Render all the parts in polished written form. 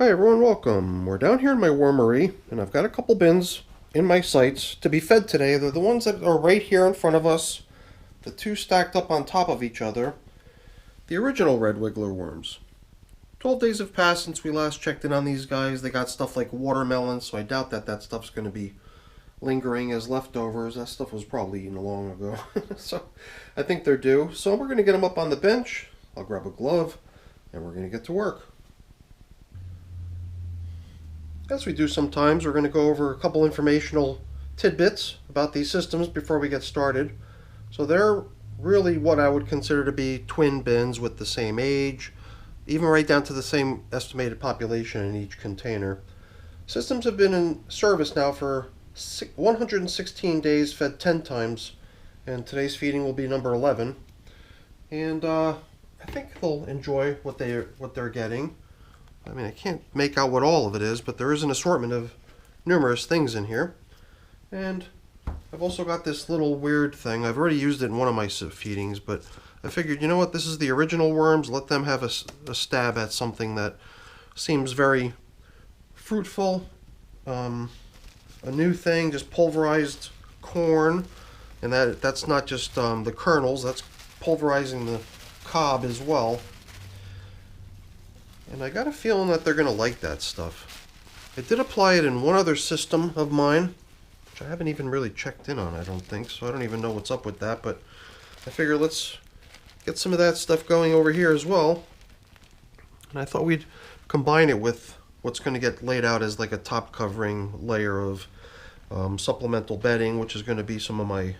Hi everyone, welcome. We're down here in my wormery, and I've got a couple bins in my sites to be fed today. They're the ones that are right here in front of us, the two stacked up on top of each other, the original red wiggler worms. 12 days have passed since we last checked in on these guys. They got stuff like watermelon, so I doubt that stuff's going to be lingering as leftovers. That stuff was probably eaten long ago. So I think they're due. So we're going to get them up on the bench. I'll grab a glove, and we're going to get to work. As we do sometimes, we're going to go over a couple informational tidbits about these systems before we get started. So they're really what I would consider to be twin bins with the same age, even right down to the same estimated population in each container. Systems have been in service now for 116 days, fed 10 times, and today's feeding will be number 11. And I think they'll enjoy what they're getting. I mean, I can't make out what all of it is, but there is an assortment of numerous things in here. And I've also got this little weird thing. I've already used it in one of my feedings, but I figured, you know what, this is the original worms. Let them have a stab at something that seems very fruitful. A new thing, just pulverized corn. And that's not just the kernels, that's pulverizing the cob as well. And I got a feeling that they're going to like that stuff. I did apply it in one other system of mine, which I haven't even really checked in on, I don't think, so I don't even know what's up with that, but I figure let's get some of that stuff going over here as well. And I thought we'd combine it with what's going to get laid out as like a top covering layer of supplemental bedding, which is going to be some of my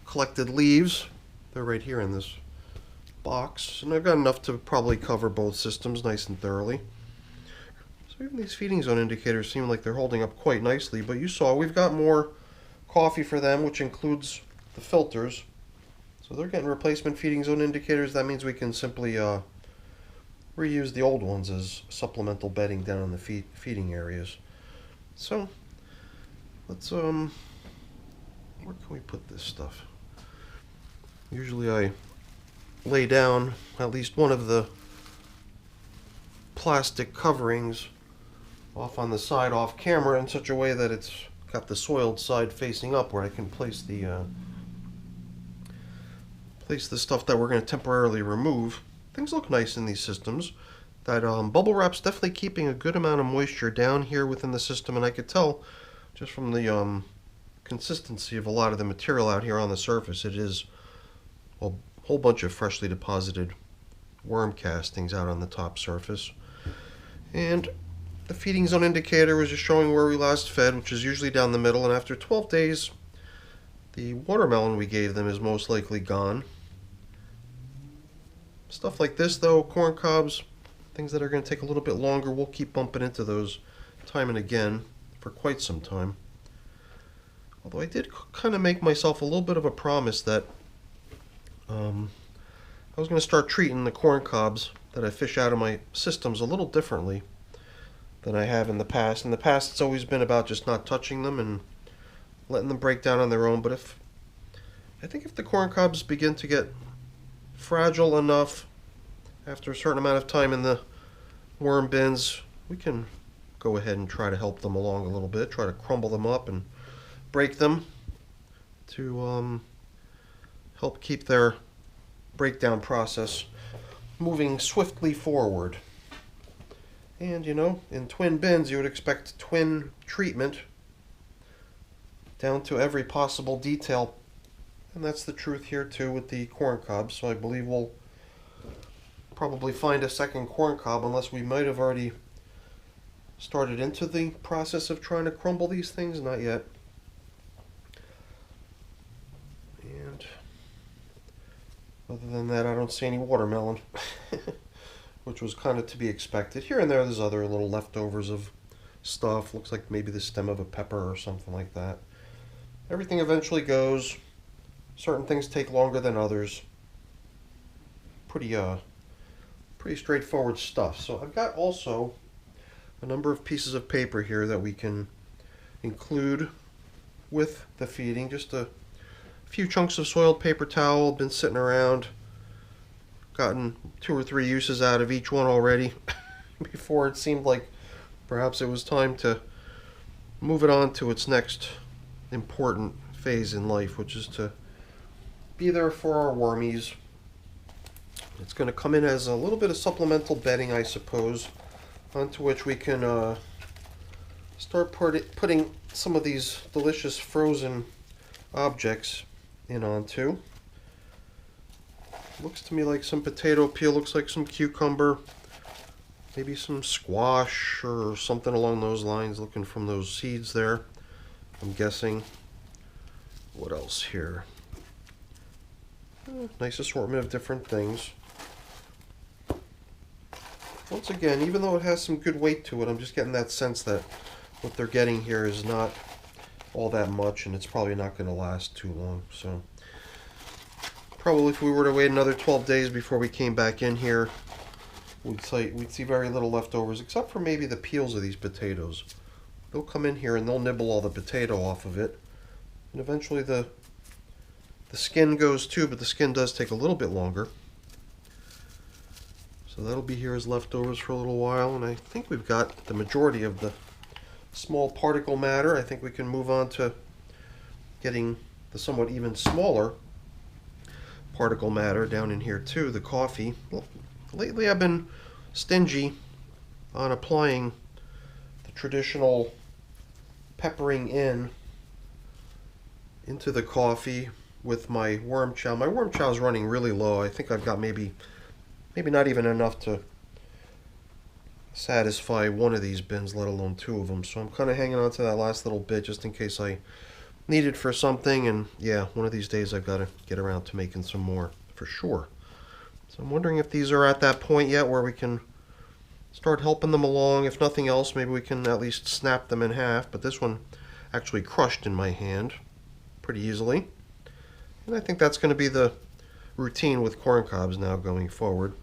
collected leaves. They're right here in this box, and I've got enough to probably cover both systems nice and thoroughly. So even these feeding zone indicators seem like they're holding up quite nicely, but you saw we've got more coffee for them, which includes the filters. So they're getting replacement feeding zone indicators. That means we can simply reuse the old ones as supplemental bedding down in the feeding areas. So let's where can we put this stuff? Usually I lay down at least one of the plastic coverings off on the side off camera in such a way that it's got the soiled side facing up, where I can place the stuff that we're going to temporarily remove. Things look nice in these systems. That bubble wrap's definitely keeping a good amount of moisture down here within the system, and I could tell just from the consistency of a lot of the material out here on the surface, it is a whole bunch of freshly deposited worm castings out on the top surface. And the feeding zone indicator was just showing where we last fed, which is usually down the middle, and after 12 days the watermelon we gave them is most likely gone. Stuff like this though, corn cobs, things that are going to take a little bit longer, we'll keep bumping into those time and again for quite some time. Although I did kind of make myself a little bit of a promise that I was going to start treating the corn cobs that I fish out of my systems a little differently than I have in the past. In the past, it's always been about just not touching them and letting them break down on their own. But I think if the corn cobs begin to get fragile enough after a certain amount of time in the worm bins, we can go ahead and try to help them along a little bit, try to crumble them up and break them to help keep their breakdown process moving swiftly forward. And you know, in twin bins you would expect twin treatment down to every possible detail, and that's the truth here too with the corn cobs. So I believe we'll probably find a second corn cob, unless we might have already started into the process of trying to crumble these things. Not yet. And other than that, I don't see any watermelon, which was kind of to be expected. Here and there, there's other little leftovers of stuff. Looks like maybe the stem of a pepper or something like that. Everything eventually goes. Certain things take longer than others. Pretty straightforward stuff. So I've got also a number of pieces of paper here that we can include with the feeding. Just a few chunks of soiled paper towel, been sitting around, gotten 2 or 3 uses out of each one already. Before it seemed like Perhaps it was time to move it on to its next important phase in life, which is to be there for our wormies. It's going to come in as a little bit of supplemental bedding, I suppose, onto which we can start putting some of these delicious frozen objects in onto. Looks to me like some potato peel, looks like some cucumber, maybe some squash or something along those lines, looking from those seeds there, I'm guessing. What else here? Nice assortment of different things. Once again, even though it has some good weight to it, I'm just getting that sense that what they're getting here is not all that much, and it's probably not going to last too long. So probably if we were to wait another 12 days before we came back in here, we'd see very little leftovers, except for maybe the peels of these potatoes. They'll come in here and they'll nibble all the potato off of it, and eventually the skin goes too, but the skin does take a little bit longer. So that'll be here as leftovers for a little while, and I think we've got the majority of the small particle matter. I think we can move on to getting the somewhat even smaller particle matter down in here too, the coffee. Well, lately I've been stingy on applying the traditional peppering into the coffee with my worm chow. My worm chow is running really low. I think I've got maybe not even enough to satisfy one of these bins, let alone two of them. So I'm kind of hanging on to that last little bit just in case I need it for something. And yeah, one of these days I've got to get around to making some more for sure. So I'm wondering if these are at that point yet where we can start helping them along. If nothing else, maybe we can at least snap them in half. But this one actually crushed in my hand pretty easily. And I think that's going to be the routine with corn cobs now going forward.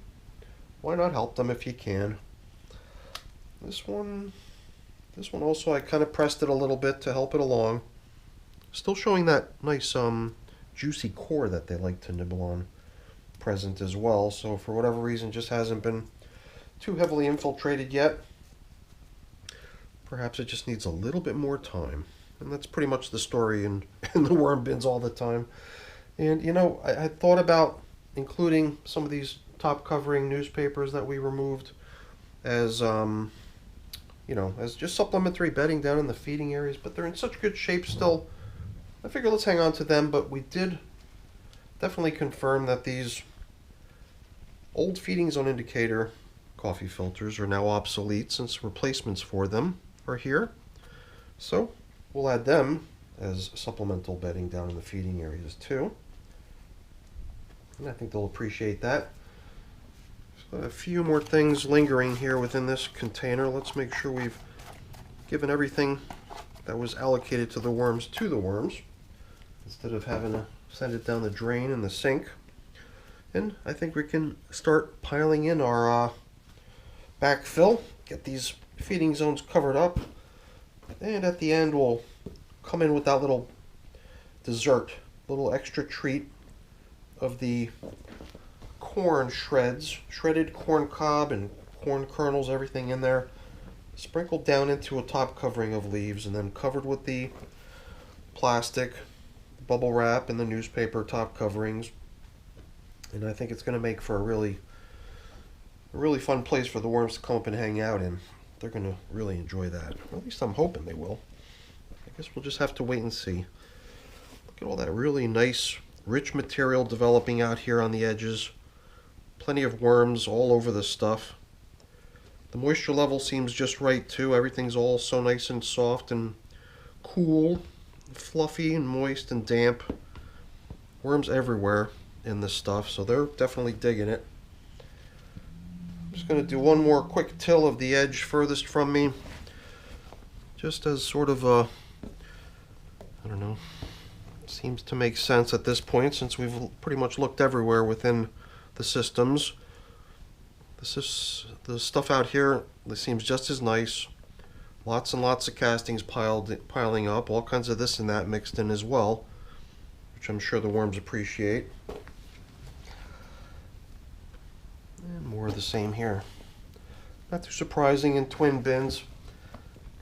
Why not help them if you can? This one also, I kind of pressed it a little bit to help it along. Still showing that nice juicy core that they like to nibble on present as well. So for whatever reason, just hasn't been too heavily infiltrated yet. Perhaps it just needs a little bit more time. And that's pretty much the story in the worm bins all the time. And you know, I thought about including some of these top covering newspapers that we removed as you know, as just supplementary bedding down in the feeding areas, but they're in such good shape still. I figure let's hang on to them, but we did definitely confirm that these old feeding zone indicator coffee filters are now obsolete since replacements for them are here. So we'll add them as supplemental bedding down in the feeding areas too. And I think they'll appreciate that. So a few more things lingering here within this container. Let's make sure we've given everything that was allocated to the worms instead of having to send it down the drain in the sink. And I think we can start piling in our backfill, get these feeding zones covered up, and at the end we'll come in with that little dessert, little extra treat of the corn shreds, shredded corn cob and corn kernels, everything in there, sprinkled down into a top covering of leaves and then covered with the plastic, bubble wrap, and the newspaper top coverings. And I think it's going to make for a really fun place for the worms to come up and hang out in. They're going to really enjoy that. Or at least I'm hoping they will. I guess we'll just have to wait and see. Look at all that really nice, rich material developing out here on the edges. Plenty of worms all over the stuff. The moisture level seems just right too. Everything's all so nice and soft and cool, fluffy and moist and damp. Worms everywhere in this stuff, so they're definitely digging it. I'm just going to do one more quick till of the edge furthest from me, just as sort of a, I don't know, seems to make sense at this point since we've pretty much looked everywhere within the systems. The stuff out here, this seems just as nice. Lots and lots of castings piling up, all kinds of this and that mixed in as well, which I'm sure the worms appreciate. And more of the same here. Not too surprising in twin bins.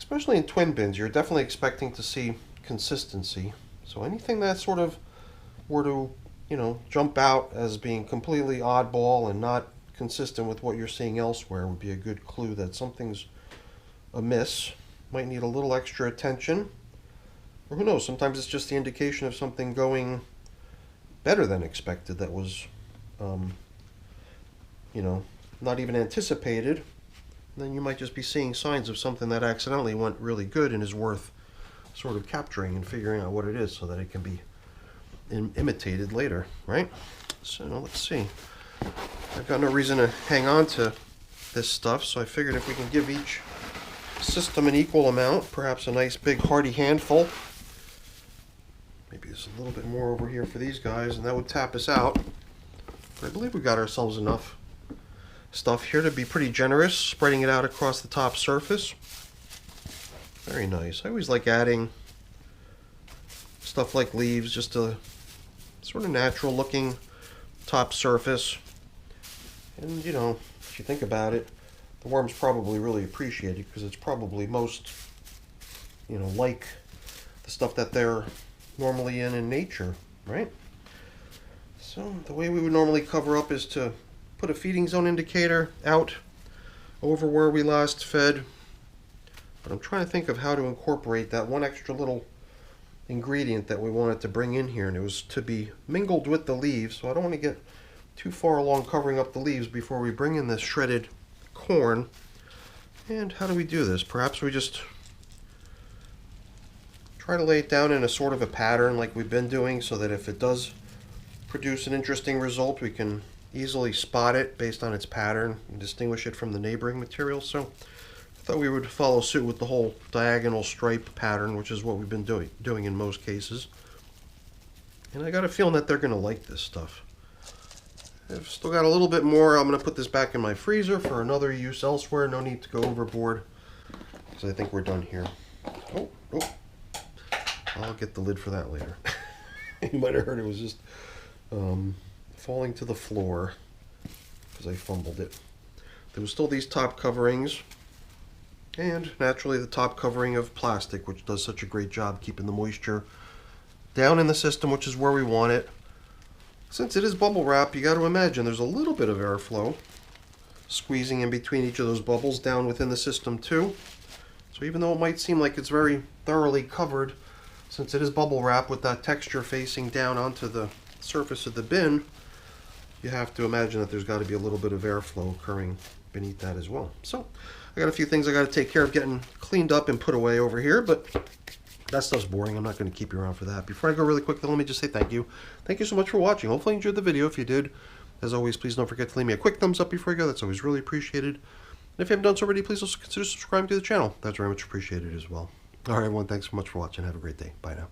especially in twin bins, you're definitely expecting to see consistency. So anything that sort of were to, you know, jump out as being completely oddball and not consistent with what you're seeing elsewhere would be a good clue that something's amiss. Might need a little extra attention. Or who knows, sometimes it's just the indication of something going better than expected that was, you know, not even anticipated. Then you might just be seeing signs of something that accidentally went really good and is worth sort of capturing and figuring out what it is so that it can be imitated later, right? So let's see. I've got no reason to hang on to this stuff, so I figured if we can give each system an equal amount, perhaps a nice big hearty handful. Maybe there's a little bit more over here for these guys, and that would tap us out. But I believe we got ourselves enough stuff here to be pretty generous, spreading it out across the top surface. Very nice. I always like adding stuff like leaves, just a sort of natural looking top surface. And you know, if you think about it, the worms probably really appreciate it because it's probably most, you know, like the stuff that they're normally in nature, right? So the way we would normally cover up is to put a feeding zone indicator out over where we last fed. But I'm trying to think of how to incorporate that one extra little ingredient that we wanted to bring in here, and it was to be mingled with the leaves, so I don't want to get too far along covering up the leaves before we bring in this shredded corn. And how do we do this? Perhaps we just try to lay it down in a sort of a pattern like we've been doing, so that if it does produce an interesting result, we can easily spot it based on its pattern and distinguish it from the neighboring material. So I thought we would follow suit with the whole diagonal stripe pattern, which is what we've been doing in most cases. And I got a feeling that they're going to like this stuff. I've still got a little bit more. I'm going to put this back in my freezer for another use elsewhere. No need to go overboard, because I think we're done here. Oh, I'll get the lid for that later. You might have heard it was just falling to the floor because I fumbled it. There was still these top coverings, and naturally the top covering of plastic, which does such a great job keeping the moisture down in the system, which is where we want it. Since it is bubble wrap, you got to imagine there's a little bit of airflow squeezing in between each of those bubbles down within the system too. So even though it might seem like it's very thoroughly covered, since it is bubble wrap with that texture facing down onto the surface of the bin, you have to imagine that there's got to be a little bit of airflow occurring beneath that as well. So I got a few things I got to take care of getting cleaned up and put away over here, but that stuff's boring. I'm not going to keep you around for that. Before I go really quick, though, let me just say thank you. Thank you so much for watching. Hopefully you enjoyed the video. If you did, as always, please don't forget to leave me a quick thumbs up before you go. That's always really appreciated. And if you haven't done so already, please also consider subscribing to the channel. That's very much appreciated as well. All right, everyone. Thanks so much for watching. Have a great day. Bye now.